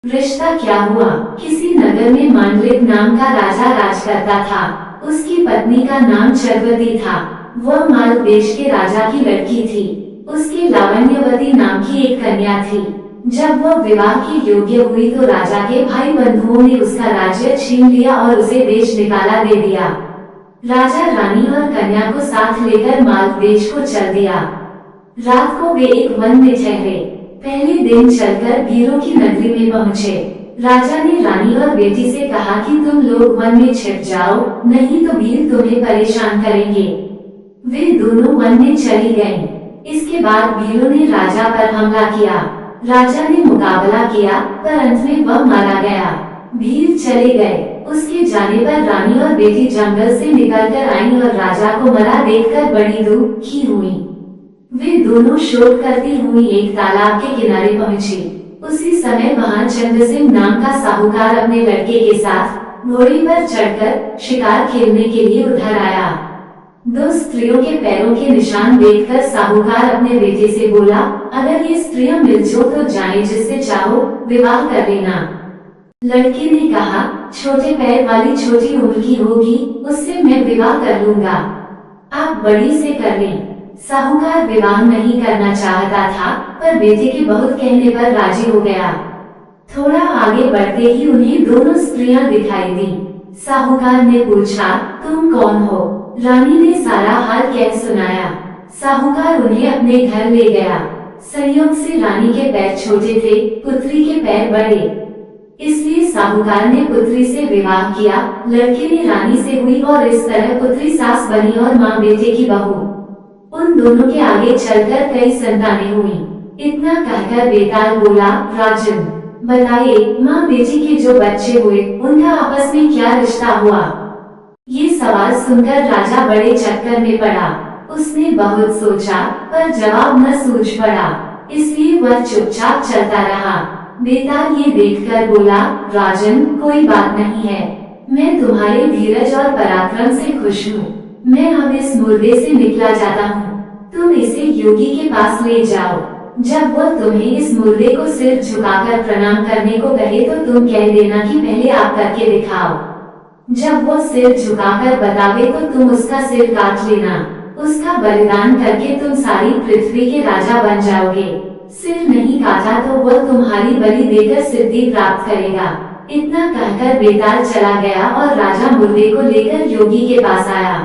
रिश्ता क्या हुआ। किसी नगर में मांडलिक नाम का राजा राज करता था। उसकी पत्नी का नाम चरवती था। वह माल देश के राजा की लड़की थी। उसके लावण्यवती नाम की एक कन्या थी। जब वह विवाह की योग्य हुई तो राजा के भाई बंधुओं ने उसका राज्य छीन लिया और उसे देश निकाला दे दिया। राजा रानी और कन्या को साथ लेकर माल देश को चल दिया। रात को वे एक वन में ठहरे। पहले दिन चलकर वीरों की नगरी में पहुँचे। राजा ने रानी और बेटी से कहा कि तुम लोग वन में छिप जाओ, नहीं तो वीर तुम्हें परेशान करेंगे। वे दोनों वन में चली गईं। इसके बाद वीरों ने राजा पर हमला किया। राजा ने मुकाबला किया पर अंत में वह मारा गया। वीर चले गए। उसके जाने पर रानी और बेटी जंगल से निकलकर आईं और राजा को मरा देखकर बड़ी दुखी हुई। वे दोनों शोक करती हुई एक तालाब के किनारे पहुंची। उसी समय वहां चंद्रसिंह नाम का साहूकार अपने लड़के के साथ घोड़े पर चढ़कर शिकार खेलने के लिए उधर आया। दो स्त्रियों के पैरों के निशान देखकर साहूकार अपने बेटे से बोला, अगर ये स्त्रियां मिलजो तो जाने जिससे चाहो विवाह कर लेना। लड़के ने कहा, छोटे पैर वाली छोटी उम्र की होगी, उससे मैं विवाह कर लूंगा। आप बड़ी से कर लें। साहूकार विवाह नहीं करना चाहता था पर बेटे के बहुत कहने पर राजी हो गया। थोड़ा आगे बढ़ते ही उन्हें दोनों स्त्रियां दिखाई दी। साहूकार ने पूछा, तुम कौन हो? रानी ने सारा हाल कह सुनाया। साहूकार उन्हें अपने घर ले गया। संयोग से रानी के पैर छोटे थे, पुत्री के पैर बड़े, इसलिए साहूकार ने पुत्री से विवाह किया। लड़के ने रानी से हुई और इस तरह पुत्री सास बनी और माँ बेटे की बहू। उन दोनों के आगे चलकर कई संतानें हुई। इतना कहकर बेताल बोला, राजन बताइए, माँ बेटी के जो बच्चे हुए उनका आपस में क्या रिश्ता हुआ? ये सवाल सुनकर राजा बड़े चक्कर में पड़ा। उसने बहुत सोचा पर जवाब न सूझ पड़ा, इसलिए वह चुपचाप चलता रहा। बेताल ये देखकर बोला, राजन कोई बात नहीं है, मैं तुम्हारे धीरज और पराक्रम से खुश हूँ। मैं अब इस मुर्दे से निकला जाता हूँ। तुम इसे योगी के पास ले जाओ। जब वो तुम्हें इस मुर्दे को सिर झुकाकर प्रणाम करने को कहे तो तुम कह देना कि पहले आप करके दिखाओ। जब वो सिर झुकाकर बतावे तो तुम उसका सिर काट लेना। उसका बलिदान करके तुम सारी पृथ्वी के राजा बन जाओगे। सिर नहीं काटा तो वह तुम्हारी बलि देकर सिद्धि प्राप्त करेगा। इतना कहकर बेताल चला गया और राजा मुर्दे को लेकर योगी के पास आया।